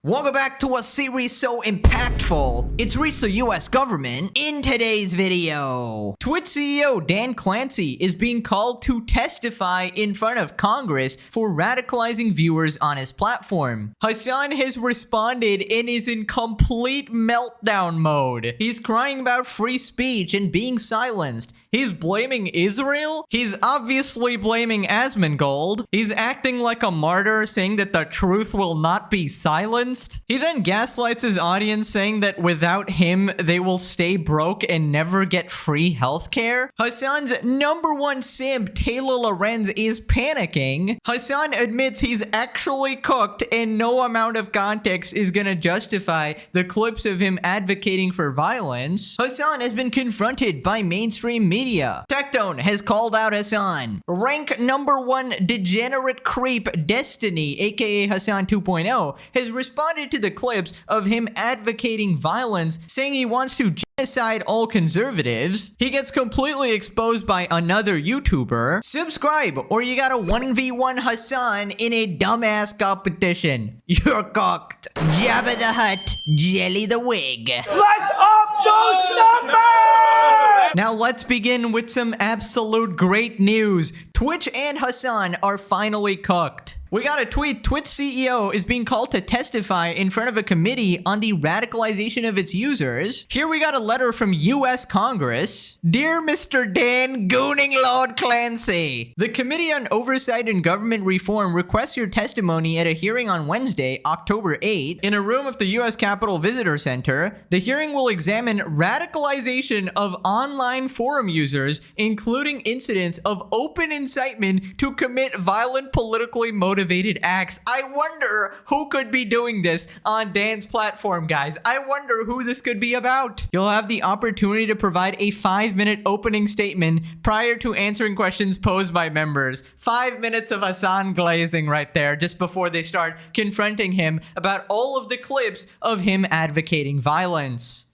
Welcome back to a series so impactful, it's reached the US government. In today's video, Twitch CEO Dan Clancy is being called to testify in front of Congress for radicalizing viewers on his platform. Hasan has responded and is in complete meltdown mode. He's crying about free speech and being silenced. He's blaming Israel. He's obviously blaming Asmongold. He's acting like a martyr, saying that the truth will not be silenced. He then gaslights his audience, saying that without him, they will stay broke and never get free healthcare. Hasan's #1 simp, Taylor Lorenz, is panicking. Hasan admits he's actually cooked, and no amount of context is gonna justify the clips of him advocating for violence. Hasan has been confronted by mainstream media. Tectone has called out Hasan. Rank #1 degenerate creep Destiny, aka Hasan 2.0, has responded to the clips of him advocating violence, saying he wants to genocide all conservatives. He gets completely exposed by another YouTuber. Subscribe or you got a 1v1 Hasan in a dumbass competition. You're cooked. Jabba the Hutt, Jelly the Wig. Let's up those numbers! Now let's begin with some absolute great news. Twitch and Hasan are finally cooked. We got a tweet. Twitch CEO is being called to testify in front of a committee on the radicalization of its users. Here we got a letter from US Congress. Dear Mr. Dan Gooning Lord Clancy, the Committee on Oversight and Government Reform requests your testimony at a hearing on Wednesday, October 8, in a room of the US Capitol Visitor Center. The hearing will examine radicalization of online forum users, including incidents of open incitement to commit violent politically motivated acts. I wonder who could be doing this on Dan's platform, guys. I wonder who this could be about. You'll have the opportunity to provide a 5-minute opening statement prior to answering questions posed by members. 5 minutes of Hasan glazing right there just before they start confronting him about all of the clips of him advocating violence.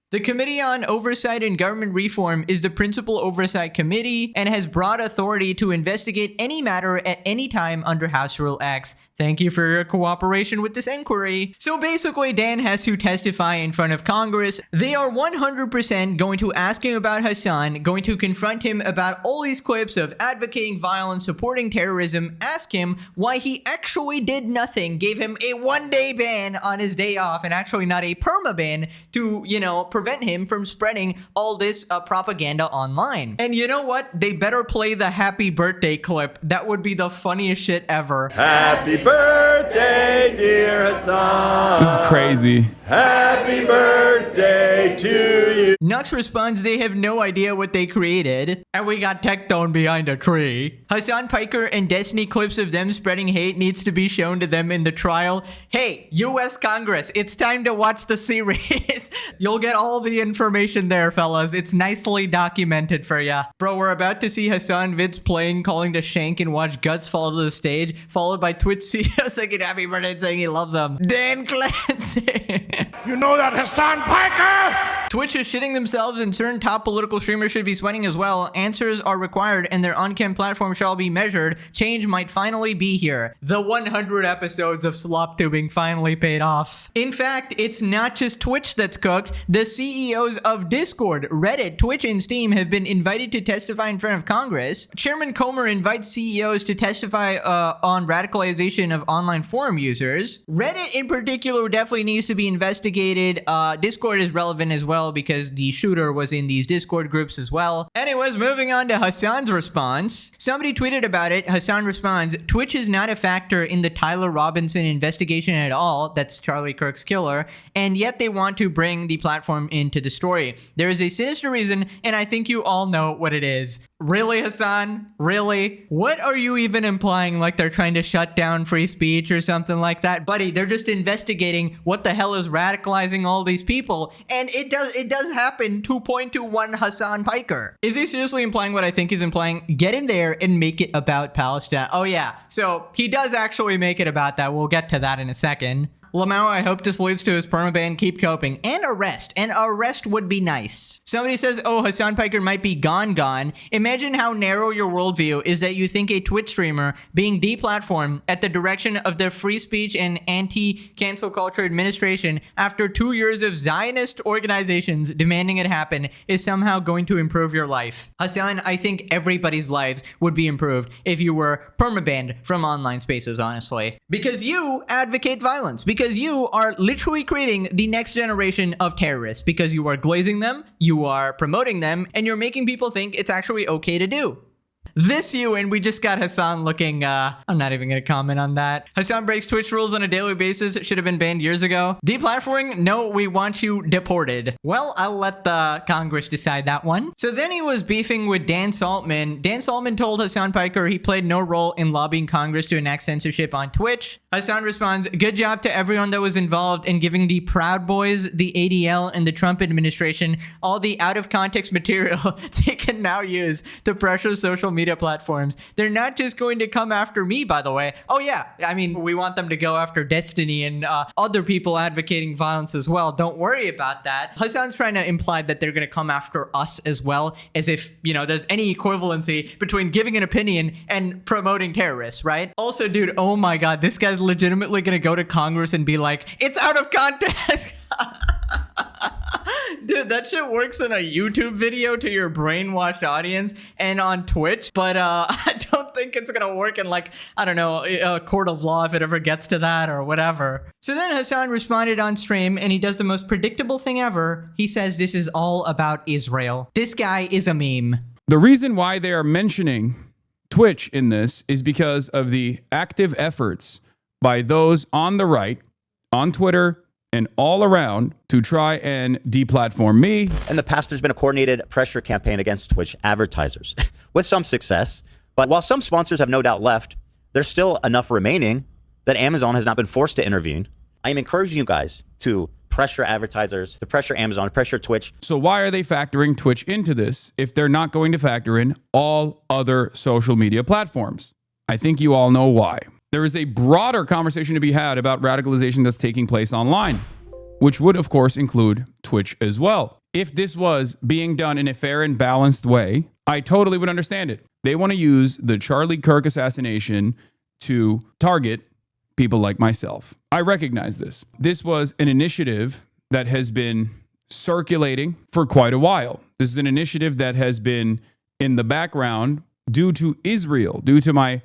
The Committee on Oversight and Government Reform is the principal oversight committee and has broad authority to investigate any matter at any time under House Rule X. Thank you for your cooperation with this inquiry. So basically, Dan has to testify in front of Congress. They are 100% going to ask him about Hasan, going to confront him about all these clips of advocating violence, supporting terrorism, ask him why he actually did nothing, gave him a 1-day ban on his day off, and actually not a perma-ban to, prevent him from spreading all this propaganda online. And you know what? They better play the happy birthday clip. That would be the funniest shit ever. Happy birthday, dear Hasan. This is crazy. Happy birthday to you. Nux responds they have no idea what they created. And we got Tectone behind a tree. Hasan Piker and Destiny clips of them spreading hate needs to be shown to them in the trial. Hey, US Congress, it's time to watch the series. You'll get all the information there, fellas. It's nicely documented for ya. Bro, we're about to see Hasan vids playing, calling to shank and watch Guts fall to the stage, followed by Twitch CEO singing happy birthday, saying he loves them. Dan Clancy. You know that, Hasan Piker? Twitch is shitting themselves and certain top political streamers should be sweating as well. Answers are required and their on-cam platform shall be measured. Change might finally be here. The 100 episodes of slop tubing finally paid off. In fact, it's not just Twitch that's cooked. The CEOs of Discord, Reddit, Twitch, and Steam have been invited to testify in front of Congress. Chairman Comer invites CEOs to testify on radicalization of online forum users. Reddit in particular definitely needs to be investigated. Discord is relevant as well because the shooter was in these Discord groups as well. Anyways, moving on to Hasan's response. Somebody tweeted about it. Hasan responds, Twitch is not a factor in the Tyler Robinson investigation at all. That's Charlie Kirk's killer. And yet they want to bring the platform into the story. There is a sinister reason, and I think you all know what it is. Really, Hasan? Really? What are you even implying? Like they're trying to shut down free speech or something like that? Buddy, they're just investigating what the hell is radicalizing all these people. And it does happen 2.21 Hasan Piker. Is he seriously implying what I think he's implying? Get in there and make it about Palestine. Oh yeah, so he does actually make it about that. We'll get to that in a second. Lamau, I hope this leads to his permaban. Keep coping. And arrest. An arrest would be nice. Somebody says, oh, Hasan Piker might be gone. Imagine how narrow your worldview is that you think a Twitch streamer being deplatformed at the direction of the free speech and anti-cancel culture administration after 2 years of Zionist organizations demanding it happen is somehow going to improve your life. Hasan, I think everybody's lives would be improved if you were permabanned from online spaces, honestly. Because you advocate violence. Because you are literally creating the next generation of terrorists. Because you are glazing them, you are promoting them, and you're making people think it's actually okay to do. This you, and we just got Hasan looking, I'm not even gonna comment on that. Hasan breaks Twitch rules on a daily basis. It should have been banned years ago. Deplatforming? No, we want you deported. Well, I'll let the Congress decide that one. So then he was beefing with Dan Saltman. Dan Saltman told Hasan Piker he played no role in lobbying Congress to enact censorship on Twitch. Hasan responds, good job to everyone that was involved in giving the Proud Boys, the ADL, and the Trump administration all the out-of-context material they can now use to pressure social media platforms. They're not just going to come after me, by the way. Oh yeah, I mean, we want them to go after Destiny and other people advocating violence as well. Don't worry about that. Hasan's trying to imply that they're going to come after us as well, as if, you know, there's any equivalency between giving an opinion and promoting terrorists, right? Also, dude, oh my god, this guy's legitimately going to go to Congress and be like, it's out of context. Dude, that shit works in a YouTube video to your brainwashed audience and on Twitch, but I don't think it's gonna work in, like, I don't know, a court of law if it ever gets to that or whatever. So then Hasan responded on stream, and he does the most predictable thing ever. He says this is all about Israel. This guy is a meme. The reason why they are mentioning Twitch in this is because of the active efforts by those on the right, on Twitter, and all around to try and deplatform me. In the past, there's been a coordinated pressure campaign against Twitch advertisers with some success. But while some sponsors have no doubt left, there's still enough remaining that Amazon has not been forced to intervene. I am encouraging you guys to pressure advertisers, to pressure Amazon, to pressure Twitch. So why are they factoring Twitch into this if they're not going to factor in all other social media platforms? I think you all know why. There is a broader conversation to be had about radicalization that's taking place online, which would, of course, include Twitch as well. If this was being done in a fair and balanced way, I totally would understand it. They want to use the Charlie Kirk assassination to target people like myself. I recognize this. This was an initiative that has been circulating for quite a while. This is an initiative that has been in the background due to Israel, due to my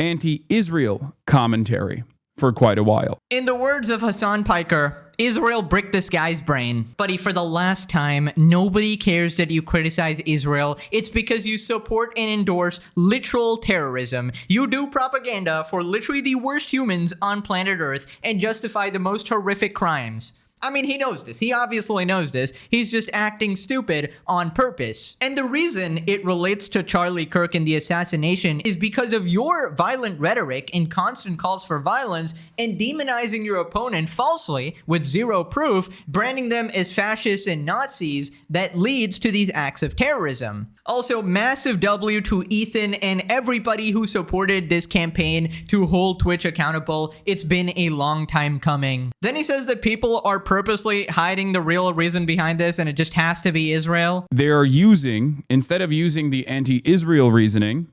anti-Israel commentary for quite a while. In the words of Hasan Piker, Israel bricked this guy's brain. Buddy, for the last time, nobody cares that you criticize Israel. It's because you support and endorse literal terrorism. You do propaganda for literally the worst humans on planet Earth and justify the most horrific crimes. I mean, he knows this. He obviously knows this. He's just acting stupid on purpose. And the reason it relates to Charlie Kirk and the assassination is because of your violent rhetoric and constant calls for violence and demonizing your opponent falsely with zero proof, branding them as fascists and Nazis that leads to these acts of terrorism. Also, massive W to Ethan and everybody who supported this campaign to hold Twitch accountable. It's been a long time coming. Then he says that people are purposely hiding the real reason behind this and it just has to be Israel. They are using, instead of using the anti-Israel reasoning,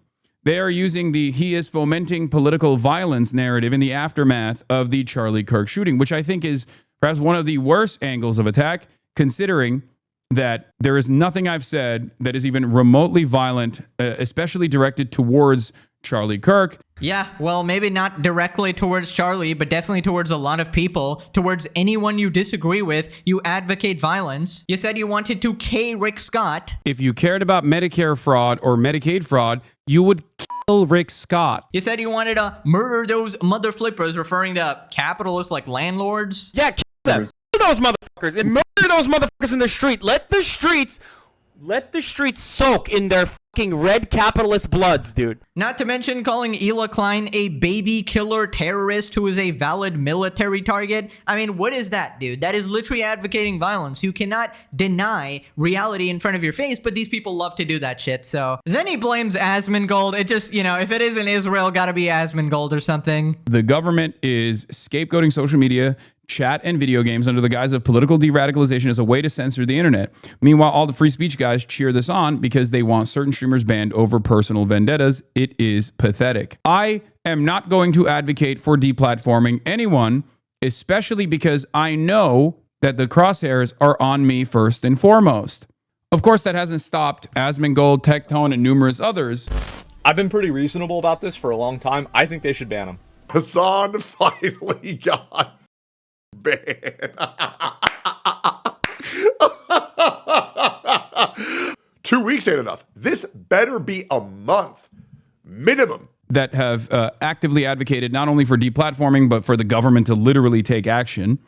they are using the he is fomenting political violence narrative in the aftermath of the Charlie Kirk shooting, which I think is perhaps one of the worst angles of attack, considering that there is nothing I've said that is even remotely violent, especially directed towards Charlie Kirk. Yeah, well, maybe not directly towards Charlie, but definitely towards a lot of people, towards anyone you disagree with. You advocate violence. You said you wanted to K Rick Scott. If you cared about Medicare fraud or Medicaid fraud, you would kill Rick Scott. You said you wanted to murder those mother flippers, referring to capitalists like landlords. Yeah, kill them. Kill those motherfuckers and murder those motherfuckers in the street. Let the streets Let the streets soak in their fucking red capitalist bloods, dude. Not to mention calling Ela Klein a baby killer terrorist who is a valid military target. I mean, what is that, dude? That is literally advocating violence. You cannot deny reality in front of your face, but these people love to do that shit. So then he blames Asmongold. It just, you know, if it isn't Israel, gotta be Asmongold or something. The government is scapegoating social media, chat, and video games under the guise of political de-radicalization as a way to censor the internet. Meanwhile, all the free speech guys cheer this on because they want certain streamers banned over personal vendettas. It is pathetic. I am not going to advocate for deplatforming anyone, especially because I know that the crosshairs are on me first and foremost. Of course, that hasn't stopped Asmongold, Tectone, and numerous others. I've been pretty reasonable about this for a long time. I think they should ban him. Hasan finally got banned. 2 weeks ain't enough. This better be a month minimum. That have actively advocated not only for deplatforming, but for the government to literally take action,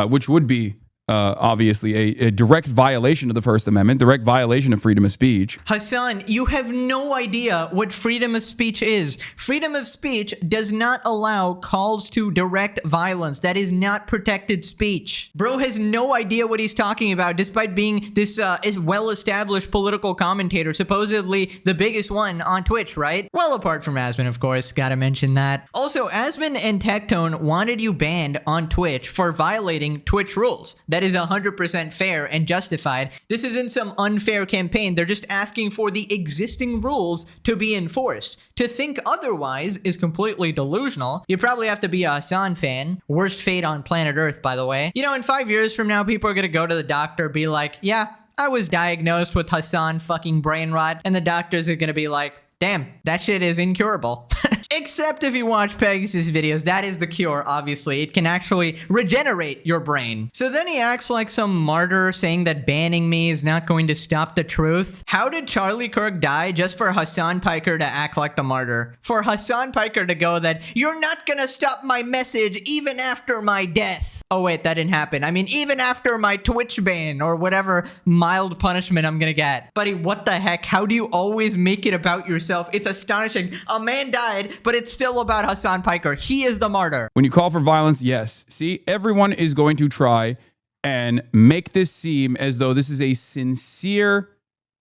which would be obviously a direct violation of the First Amendment, direct violation of freedom of speech. Hasan, you have no idea what freedom of speech is. Freedom of speech does not allow calls to direct violence. That is not protected speech. Bro has no idea what he's talking about, despite being this well-established political commentator, supposedly the biggest one on Twitch, right? Well, apart from Asmon, of course, gotta mention that. Also, Asmon and Tectone wanted you banned on Twitch for violating Twitch rules. That is 100% fair and justified. This isn't some unfair campaign. They're just asking for the existing rules to be enforced. To think otherwise is completely delusional. You probably have to be a Hasan fan. Worst fate on planet Earth, by the way. You know, in 5 years from now, people are gonna go to the doctor, be like, yeah, I was diagnosed with Hasan fucking brain rot. And the doctors are gonna be like, damn, that shit is incurable. Except if you watch Pegasus videos, that is the cure, obviously. It can actually regenerate your brain. So then he acts like some martyr saying that banning me is not going to stop the truth. How did Charlie Kirk die just for Hasan Piker to act like the martyr? For Hasan Piker to go that, you're not gonna stop my message even after my death. Oh wait, that didn't happen. I mean, even after my Twitch ban or whatever mild punishment I'm gonna get. Buddy, what the heck? How do you always make it about yourself? It's astonishing. A man died, but it's still about Hasan Piker. He is the martyr. When you call for violence, yes. See, everyone is going to try and make this seem as though this is a sincere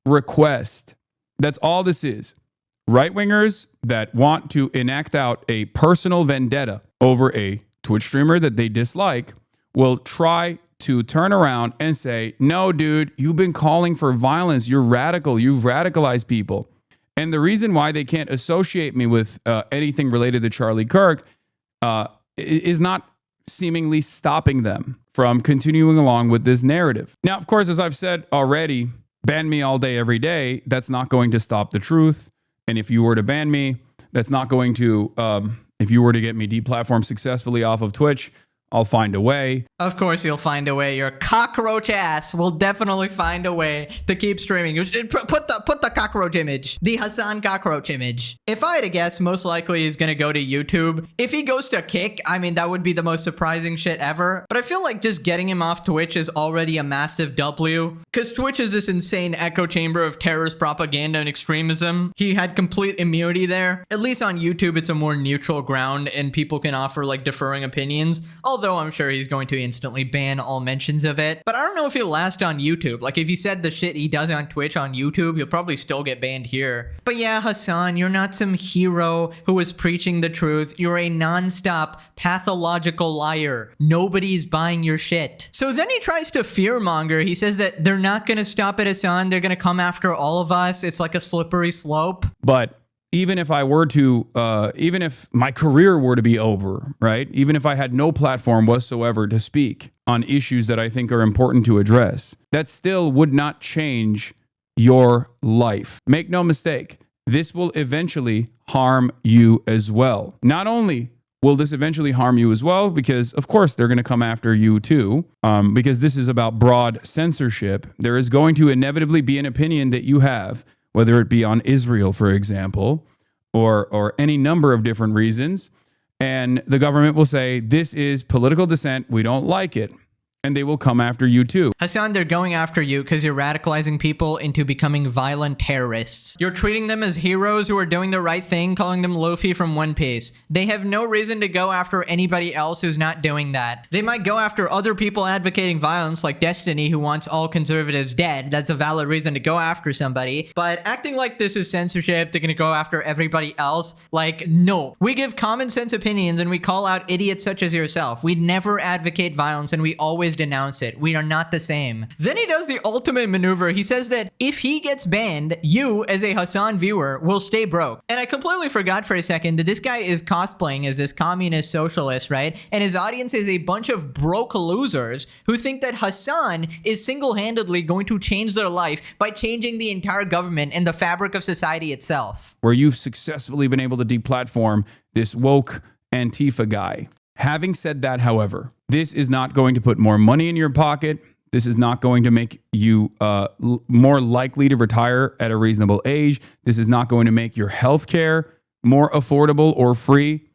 request. That's all this is. Right-wingers that want to enact out a personal vendetta over a Twitch streamer that they dislike will try to turn around and say, no, dude, you've been calling for violence. You're radical. You've radicalized people. And the reason why they can't associate me with anything related to Charlie Kirk is not seemingly stopping them from continuing along with this narrative. Now, of course, as I've said already, ban me all day, every day. That's not going to stop the truth. And if you were to ban me, that's not going to, if you were to get me deplatformed successfully off of Twitch, I'll find a way. Of course you'll find a way. Your cockroach ass will definitely find a way to keep streaming. Put the cockroach image. The Hasan cockroach image. If I had to guess, most likely he's gonna go to YouTube. If he goes to Kick, I mean, that would be the most surprising shit ever. But I feel like just getting him off Twitch is already a massive W. Because Twitch is this insane echo chamber of terrorist propaganda and extremism. He had complete immunity there. At least on YouTube, it's a more neutral ground and people can offer like differing opinions. Although I'm sure he's going to instantly ban all mentions of it. But I don't know if he'll last on YouTube. Like if he said the shit he does on Twitch on YouTube, he'll probably still get banned here. But yeah, Hasan, you're not some hero who is preaching the truth. You're a non-stop pathological liar. Nobody's buying your shit. So then he tries to fearmonger. He says that they're not going to stop at Hasan. They're going to come after all of us. It's like a slippery slope. But even if I were to, even if my career were to be over, right? Even if I had no platform whatsoever to speak on issues that I think are important to address, that still would not change your life. Make no mistake, this will eventually harm you as well. Not only will this eventually harm you as well, because of course they're going to come after you too, because this is about broad censorship. There is going to inevitably be an opinion that you have, whether it be on Israel, for example, or any number of different reasons. And the government will say, this is political dissent. We don't like it. and they will come after you too. Hasan, they're going after you because you're radicalizing people into becoming violent terrorists. You're treating them as heroes who are doing the right thing, calling them Luffy from One Piece. They have no reason to go after anybody else who's not doing that. They might go after other people advocating violence like Destiny, who wants all conservatives dead. That's a valid reason to go after somebody. But acting like this is censorship, they're gonna go after everybody else. Like, no. We give common sense opinions and we call out idiots such as yourself. We never advocate violence and we always denounce it. We are not the same. Then he does the ultimate maneuver. He says that if he gets banned, you as a Hasan viewer will stay broke. And I completely forgot for a second that this guy is cosplaying as this communist socialist, right? And his audience is a bunch of broke losers who think that Hasan is single-handedly going to change their life by changing the entire government and the fabric of society itself. Where you've successfully been able to deplatform this woke Antifa guy. Having said that, however, this is not going to put more money in your pocket. This is not going to make you more likely to retire at a reasonable age. This is not going to make your health care more affordable or free.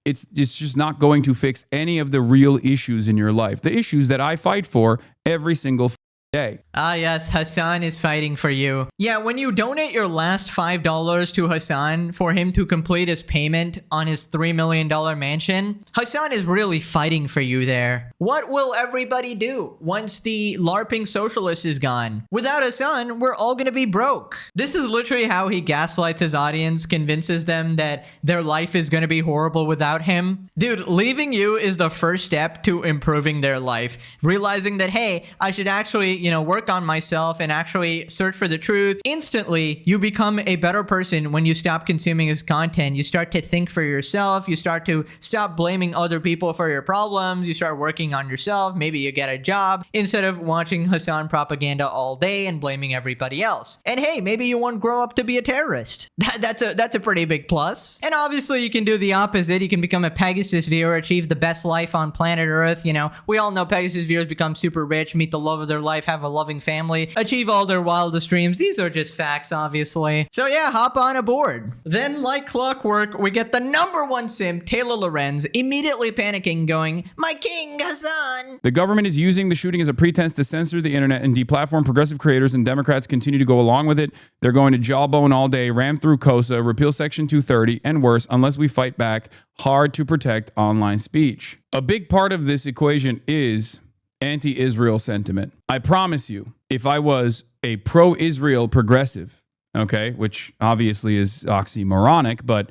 It's just not going to fix any of the real issues in your life. The issues that I fight for every single day. Ah, yes, Hasan is fighting for you. Yeah, when you donate your last $5 to Hasan for him to complete his payment on his $3 million mansion, Hasan is really fighting for you there. What will everybody do once the LARPing socialist is gone? Without Hasan, we're all gonna be broke. This is literally how he gaslights his audience, convinces them that their life is gonna be horrible without him. Dude, leaving you is the first step to improving their life. Realizing that, hey, I should actually, work on myself and actually search for the truth. Instantly, you become a better person when you stop consuming his content. You start to think for yourself. You start to stop blaming other people for your problems. You start working on yourself. Maybe you get a job instead of watching Hasan propaganda all day and blaming everybody else. And hey, maybe you won't grow up to be a terrorist. That's a pretty big plus. And obviously, you can do the opposite. You can become a Pegasus viewer, achieve the best life on planet Earth. We all know Pegasus viewers become super rich, meet the love of their life, have a loving family, achieve all their wildest dreams. These are just facts, obviously. So yeah, hop on aboard. Then, like clockwork, we get the #1 simp, Taylor Lorenz, immediately panicking, going, "My king, Hasan!" The government is using the shooting as a pretense to censor the internet and deplatform progressive creators, and Democrats continue to go along with it. They're going to jawbone all day, ram through KOSA, repeal Section 230, and worse, unless we fight back hard to protect online speech. A big part of this equation is anti-Israel sentiment. I promise you, if I was a pro-Israel progressive, okay, which obviously is oxymoronic, but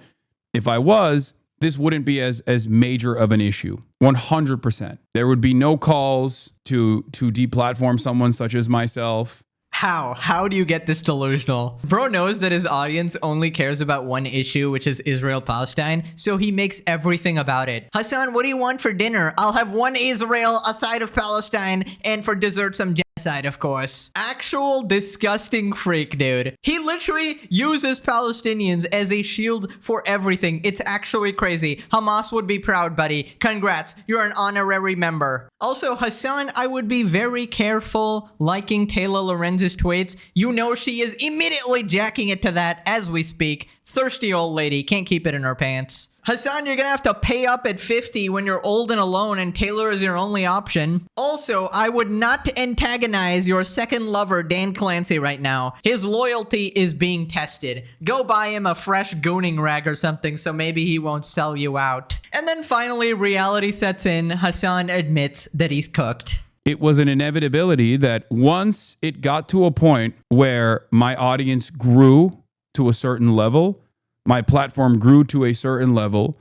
if I was, this wouldn't be as major of an issue. 100%. There would be no calls to deplatform someone such as myself. How do you get this delusional? Bro knows that his audience only cares about one issue, which is Israel-Palestine, so he makes everything about it. Hasan, what do you want for dinner? I'll have one Israel, a side of Palestine, and for dessert some genocide, of course. Actual disgusting freak, dude. He literally uses Palestinians as a shield for everything. It's actually crazy. Hamas would be proud, buddy. Congrats, you're an honorary member. Also, Hasan, I would be very careful liking Taylor Lorenz's tweets. You know she is immediately jacking it to that as we speak. Thirsty old lady, can't keep it in her pants. Hasan, you're gonna have to pay up at 50 when you're old and alone and Taylor is your only option. Also, I would not antagonize your second lover, Dan Clancy, right now. His loyalty is being tested. Go buy him a fresh gooning rag or something so maybe he won't sell you out. And then finally, reality sets in. Hasan admits that he's cooked. It was an inevitability that once it got to a point where my audience grew to a certain level, my platform grew to a certain level,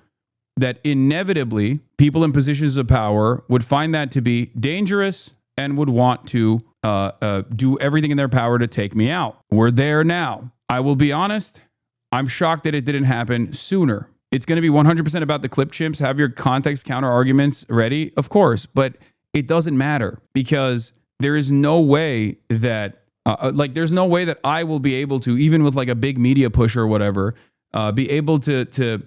that inevitably people in positions of power would find that to be dangerous and would want to do everything in their power to take me out. We're there now. I will be honest, I'm shocked that it didn't happen sooner. It's going to be 100% about the clip chimps. Have your context counter arguments ready, of course, but it doesn't matter because there is no way that there's no way that I will be able to, even with like a big media push or whatever, be able to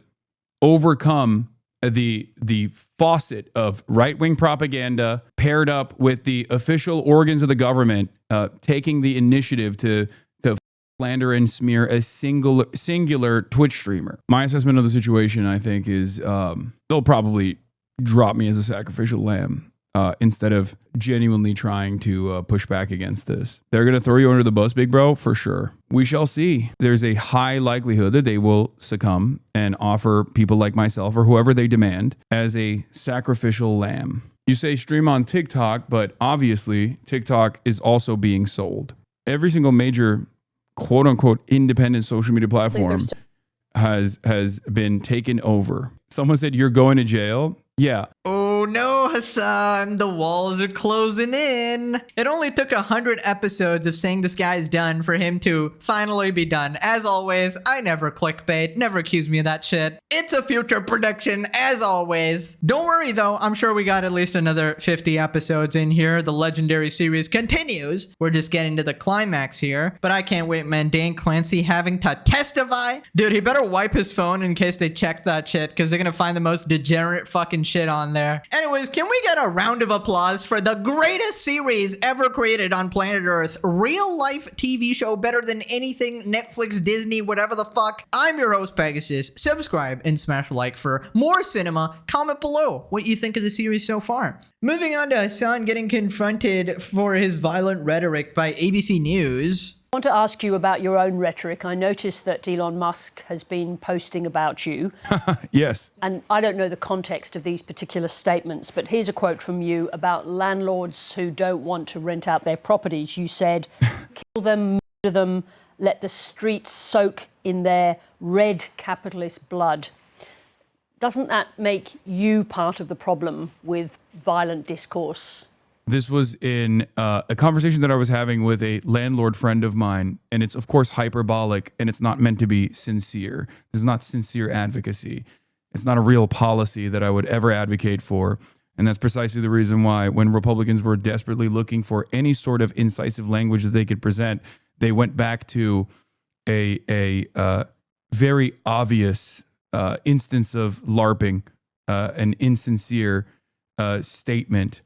overcome the faucet of right-wing propaganda paired up with the official organs of the government taking the initiative to slander and smear a singular Twitch streamer. My assessment of the situation, I think, is they'll probably drop me as a sacrificial lamb. instead of genuinely trying to push back against this. They're going to throw you under the bus, big bro, for sure. We shall see. There's a high likelihood that they will succumb and offer people like myself or whoever they demand as a sacrificial lamb. You say stream on TikTok, but obviously TikTok is also being sold. Every single major quote unquote independent social media platform has been taken over. Someone said, you're going to jail. Yeah. Oh no, Hasan, the walls are closing in. It only took 100 episodes of saying this guy's done for him to finally be done. As always, I never clickbait, never accuse me of that shit. It's a future prediction, as always. Don't worry though, I'm sure we got at least another 50 episodes in here. The legendary series continues. We're just getting to the climax here, but I can't wait, man. Dan Clancy having to testify. Dude, he better wipe his phone in case they check that shit, because they're gonna find the most degenerate fucking shit on there. Anyways, can we get a round of applause for the greatest series ever created on planet Earth? Real life TV show better than anything Netflix, Disney, whatever the fuck. I'm your host, Pegasus. Subscribe and smash like for more cinema. Comment below what you think of the series so far. Moving on to Hasan getting confronted for his violent rhetoric by ABC News. I want to ask you about your own rhetoric. I noticed that Elon Musk has been posting about you. Yes. And I don't know the context of these particular statements, but here's a quote from you about landlords who don't want to rent out their properties. You said, kill them, murder them, let the streets soak in their red capitalist blood. Doesn't that make you part of the problem with violent discourse? This was in a conversation that I was having with a landlord friend of mine, and it's of course hyperbolic, and it's not meant to be sincere. This is not sincere advocacy. It's not a real policy that I would ever advocate for, and that's precisely the reason why when Republicans were desperately looking for any sort of incisive language that they could present, they went back to a very obvious instance of LARPing, an insincere statement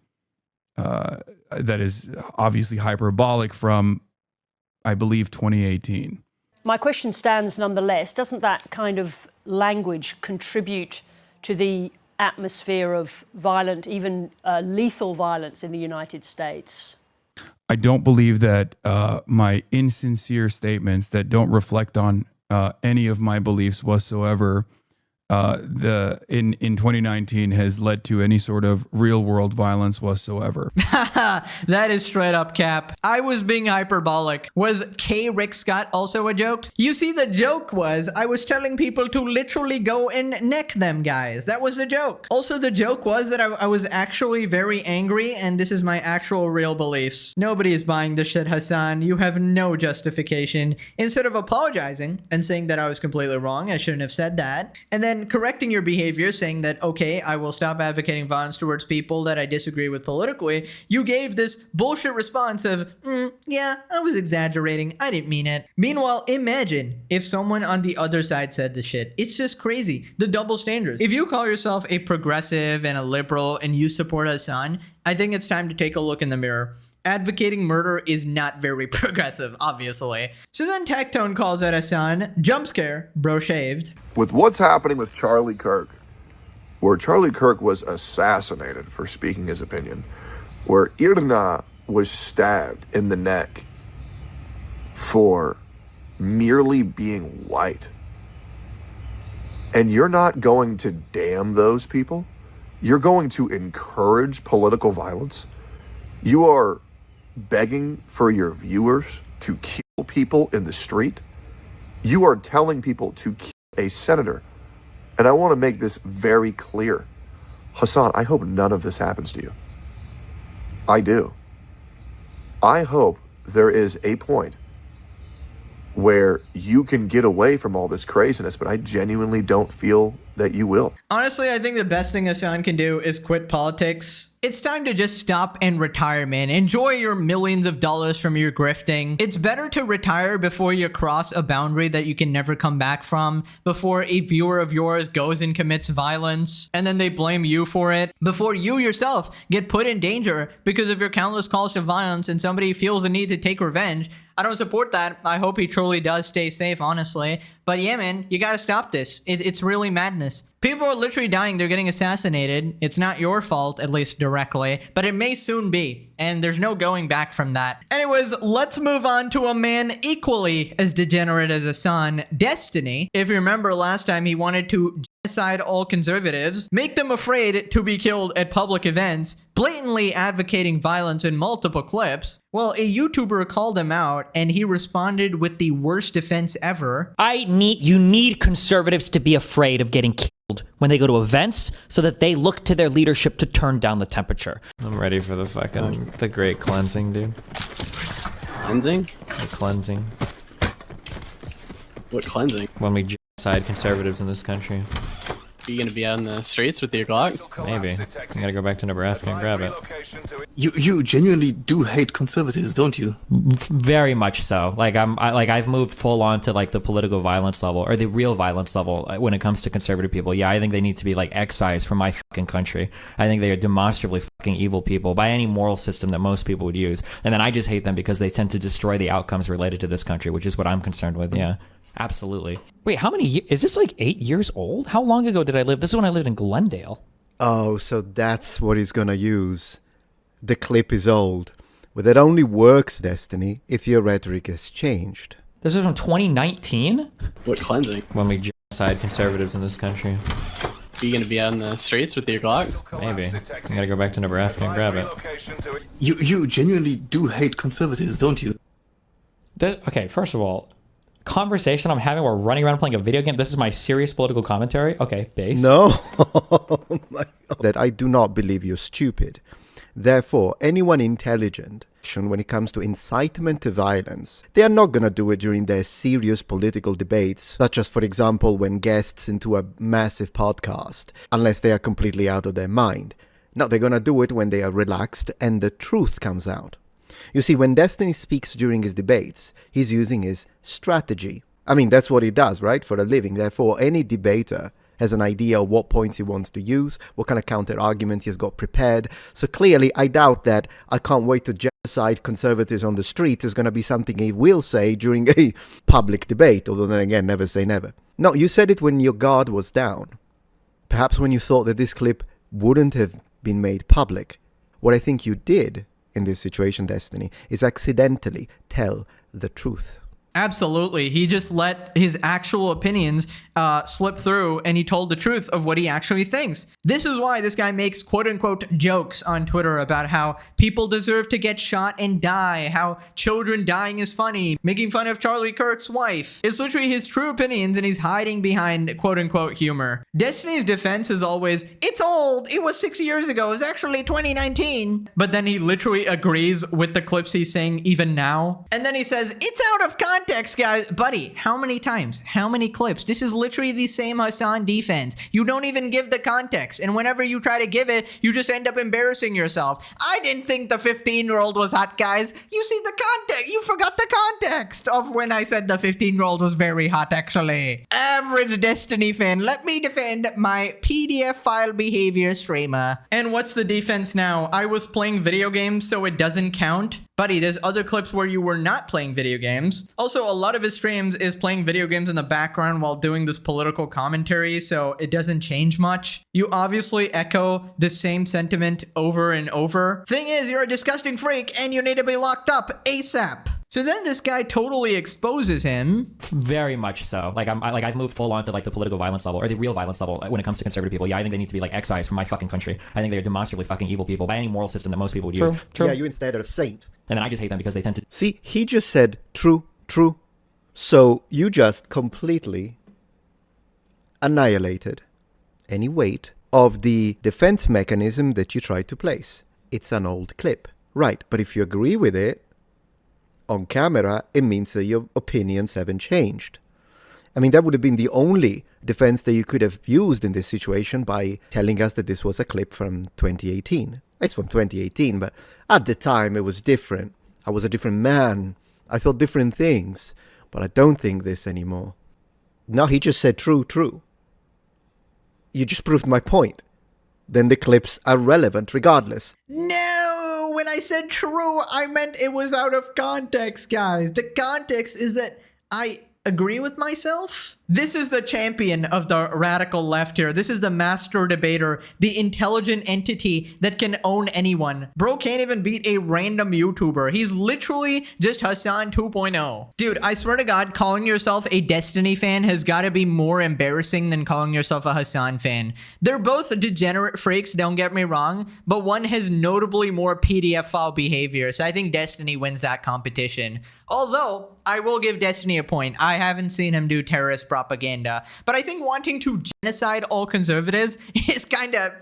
that is obviously hyperbolic from, I believe, 2018. My question stands nonetheless. Doesn't that kind of language contribute to the atmosphere of violent, even lethal violence in the United States? I don't believe that my insincere statements that don't reflect on any of my beliefs whatsoever in 2019 has led to any sort of real world violence whatsoever. That is straight up cap. I was being hyperbolic. Was K. Rick Scott also a joke? You see, the joke was I was telling people to literally go and neck them guys. That was the joke. Also, the joke was that I was actually very angry, and this is my actual real beliefs. Nobody is buying this shit, Hasan. You have no justification. Instead of apologizing and saying that I was completely wrong, I shouldn't have said that, and then correcting your behavior, saying that, okay, I will stop advocating violence towards people that I disagree with politically, you gave this bullshit response of, yeah, I was exaggerating. I didn't mean it. Meanwhile, imagine if someone on the other side said this shit. It's just crazy. The double standards. If you call yourself a progressive and a liberal and you support Hasan, I think it's time to take a look in the mirror. Advocating murder is not very progressive, obviously. So then Tectone calls out Hasan, jump scare, bro shaved. With what's happening with Charlie Kirk, where Charlie Kirk was assassinated for speaking his opinion, where Irna was stabbed in the neck for merely being white, and you're not going to damn those people, you're going to encourage political violence. You are begging for your viewers to kill people in the street. You are telling people to kill a senator. And I want to make this very clear. Hasan, I hope none of this happens to you. I do. I hope there is a point where you can get away from all this craziness, but I genuinely don't feel that you will. Honestly, I think the best thing Hasan can do is quit politics. It's time to just stop and retire, man. Enjoy your millions of dollars from your grifting. It's better to retire before you cross a boundary that you can never come back from, before a viewer of yours goes and commits violence, and then they blame you for it, before you yourself get put in danger because of your countless calls to violence and somebody feels the need to take revenge. I don't support that. I hope he truly does stay safe, honestly. But yeah, man, you gotta stop this. It's really madness. People are literally dying. They're getting assassinated. It's not your fault, at least directly, but it may soon be. And there's no going back from that. Anyways, let's move on to a man equally as degenerate as Hasan, Destiny. If you remember last time, he wanted to genocide all conservatives, make them afraid to be killed at public events, blatantly advocating violence in multiple clips. Well, a YouTuber called him out and he responded with the worst defense ever. You need conservatives to be afraid of getting killed when they go to events so that they look to their leadership to turn down the temperature. I'm ready for the great cleansing, dude. Cleansing? The cleansing. What cleansing? When we genocide conservatives in this country. Are you gonna be out in the streets with your Glock? Maybe. I gotta go back to Nebraska and grab it. You genuinely do hate conservatives, don't you? Very much so. I've moved full on to like the political violence level or the real violence level when it comes to conservative people. Yeah, I think they need to be like excised from my fucking country. I think they are demonstrably fucking evil people by any moral system that most people would use. And then I just hate them because they tend to destroy the outcomes related to this country, which is what I'm concerned with. Yeah. Absolutely. Wait, how many years? Is this like 8 years old? How long ago did I live? This is when I lived in Glendale. Oh, so that's what he's going to use. The clip is old. Well, that only works, Destiny, if your rhetoric has changed. This is from 2019? What cleansing? When we genocide conservatives in this country. Are you gonna be out in the streets with your Glock? Maybe. I gotta go back to Nebraska and grab it. You genuinely do hate conservatives, don't you? Okay, first of all, conversation I'm having, we're running around playing a video game. This is my serious political commentary. Okay, base. No. Oh my God. That I do not believe you're stupid. Therefore, anyone intelligent, when it comes to incitement to violence, they are not going to do it during their serious political debates, such as, for example, when guests into a massive podcast, unless they are completely out of their mind. No, they're going to do it when they are relaxed and the truth comes out. You see, when Destiny speaks during his debates, he's using his strategy. I mean, that's what he does, right? For a living. Therefore, any debater has an idea of what points he wants to use, what kind of counter-arguments he has got prepared. So clearly, I doubt that "I can't wait to genocide conservatives on the street" is going to be something he will say during a public debate. Although then again, never say never. No, you said it when your guard was down. Perhaps when you thought that this clip wouldn't have been made public. What I think you did in this situation, Destiny, is accidentally tell the truth. Absolutely. He just let his actual opinions slip through and he told the truth of what he actually thinks. This is why this guy makes quote unquote jokes on Twitter about how people deserve to get shot and die, how children dying is funny, making fun of Charlie Kirk's wife. It's literally his true opinions and he's hiding behind quote unquote humor. Destiny's defense is always, it's old, it was 6 years ago, it's actually 2019. But then he literally agrees with the clips he's saying even now. And then he says, it's out of context, guys. Buddy, how many times? How many clips? This is literally the same Hasan defense. You don't even give the context. And whenever you try to give it, you just end up embarrassing yourself. I didn't think the 15-year-old was hot, guys. You see the context. You forgot the context of when I said the 15-year-old was very hot, actually. Average Destiny fan. Let me defend my PDF file behavior streamer. And what's the defense now? I was playing video games, so it doesn't count. Buddy, there's other clips where you were not playing video games. Also, a lot of his streams is playing video games in the background while doing this political commentary, so it doesn't change much. You obviously echo the same sentiment over and over. Thing is, you're a disgusting freak and you need to be locked up ASAP. So then this guy totally exposes him. Very much so. I've moved full on to like the political violence level or the real violence level when it comes to conservative people. Yeah, I think they need to be like excised from my fucking country. I think they are demonstrably fucking evil people by any moral system that most people would use. True. Yeah, you instead are a saint. And then I just hate them because they tend to... See, he just said true. So you just completely annihilated any weight of the defense mechanism that you tried to place. It's an old clip. Right, but if you agree with it, on camera, it means that your opinions haven't changed. I mean, that would have been the only defense that you could have used in this situation by telling us that this was a clip from 2018. It's from 2018, but at the time it was different. I was a different man. I thought different things, but I don't think this anymore. Now he just said true. You just proved my point. Then the clips are relevant regardless. No, when I said true, I meant it was out of context, guys. The context is that agree with myself. This is the champion of the radical left here. This is the master debater, the intelligent entity that can own anyone. Bro can't even beat a random YouTuber. He's literally just Hasan 2.0. Dude, I swear to God, calling yourself a Destiny fan has got to be more embarrassing than calling yourself a Hasan fan. They're both degenerate freaks, don't get me wrong, but one has notably more PDF file behavior, so I think Destiny wins that competition. Although, I will give Destiny a point. I haven't seen him do terrorist propaganda, but I think wanting to genocide all conservatives is kind of,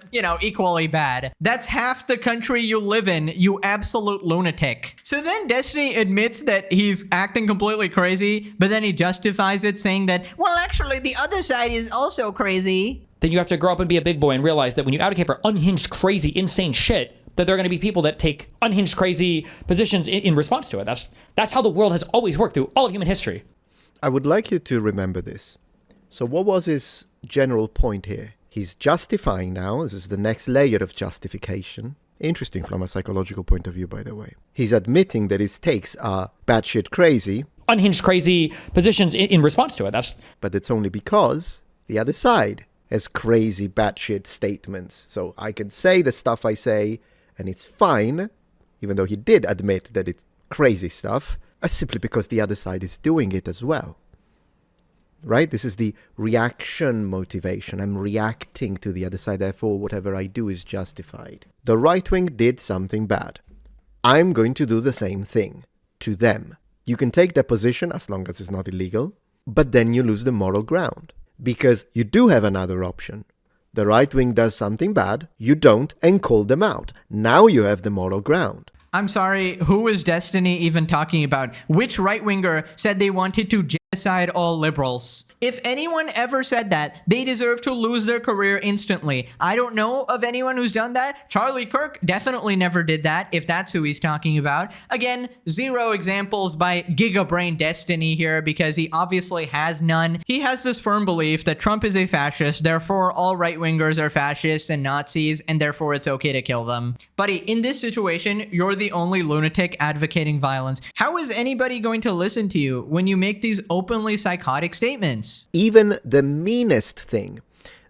equally bad. That's half the country you live in, you absolute lunatic. So then Destiny admits that he's acting completely crazy, but then he justifies it saying that, well, actually, the other side is also crazy. Then you have to grow up and be a big boy and realize that when you advocate for unhinged, crazy, insane shit, that there are going to be people that take unhinged, crazy positions in response to it. That's how the world has always worked through all of human history. I would like you to remember this. So what was his general point here? He's justifying now. This is the next layer of justification. Interesting from a psychological point of view, by the way. He's admitting that his takes are batshit crazy. Unhinged, crazy positions in response to it. But it's only because the other side has crazy batshit statements. So I can say the stuff I say, and it's fine, even though he did admit that it's crazy stuff, simply because the other side is doing it as well. Right? This is the reaction motivation. I'm reacting to the other side, therefore whatever I do is justified. The right wing did something bad. I'm going to do the same thing to them. You can take their position as long as it's not illegal, but then you lose the moral ground. Because you do have another option. The right wing does something bad, you don't, and call them out. Now you have the moral ground. I'm sorry, who is Destiny even talking about? Which right-winger said they wanted to genocide all liberals? If anyone ever said that, they deserve to lose their career instantly. I don't know of anyone who's done that. Charlie Kirk definitely never did that, if that's who he's talking about. Again, zero examples by Gigabrain Destiny here, because he obviously has none. He has this firm belief that Trump is a fascist, therefore all right-wingers are fascists and Nazis, and therefore it's okay to kill them. Buddy, in this situation, you're the only lunatic advocating violence. How is anybody going to listen to you when you make these openly psychotic statements? Even the meanest thing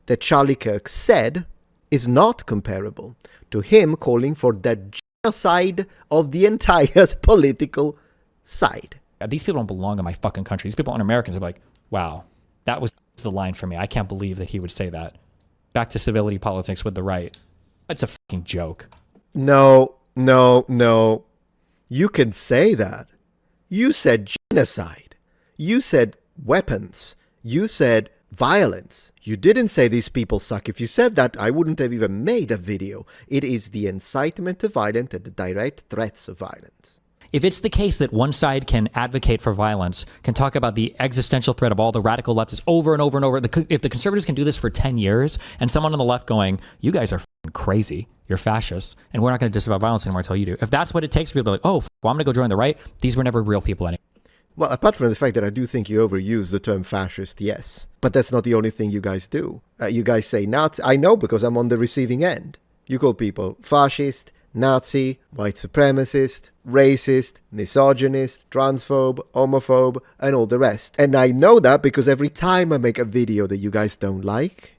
that Charlie Kirk said is not comparable to him calling for the genocide of the entire political side. These people don't belong in my fucking country. These people aren't Americans. They're like, wow, that was the line for me. I can't believe that he would say that. Back to civility politics with the right. It's a fucking joke. No. You can say that. You said genocide. You said weapons. You said violence. You didn't say these people suck. If you said that, I wouldn't have even made a video. It is the incitement to violence and the direct threats of violence. If it's the case that one side can advocate for violence, can talk about the existential threat of all the radical leftists over and over and over, if the conservatives can do this for 10 years, and someone on the left going, you guys are crazy, you're fascists, and we're not going to disavow violence anymore until you do. If that's what it takes, people to be like, oh, well, I'm going to go join the right. These were never real people anymore. Well, apart from the fact that I do think you overuse the term fascist, yes. But that's not the only thing you guys do. You guys say Nazi. I know because I'm on the receiving end. You call people fascist, Nazi, white supremacist, racist, misogynist, transphobe, homophobe, and all the rest. And I know that because every time I make a video that you guys don't like,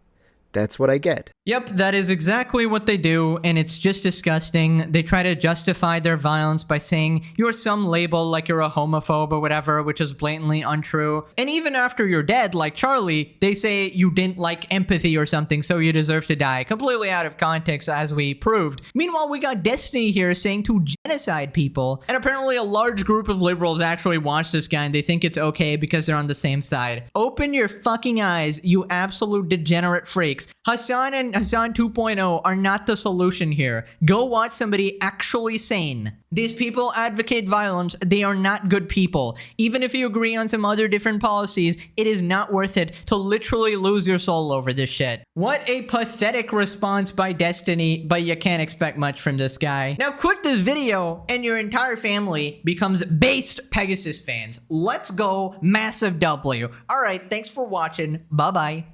that's what I get. Yep, that is exactly what they do, and it's just disgusting. They try to justify their violence by saying you're some label like you're a homophobe or whatever, which is blatantly untrue. And even after you're dead, like Charlie, they say you didn't like empathy or something, so you deserve to die. Completely out of context, as we proved. Meanwhile, we got Destiny here saying to genocide people, and apparently a large group of liberals actually watch this guy and they think it's okay because they're on the same side. Open your fucking eyes, you absolute degenerate freaks. Hasan and Hasan 2.0 are not the solution here. Go watch somebody actually sane. These people advocate violence. They are not good people. Even if you agree on some other different policies, it is not worth it to literally lose your soul over this shit. What a pathetic response by Destiny, but you can't expect much from this guy. Now click this video and your entire family becomes based Pegasus fans. Let's go, massive W. Alright, thanks for watching. Bye-bye.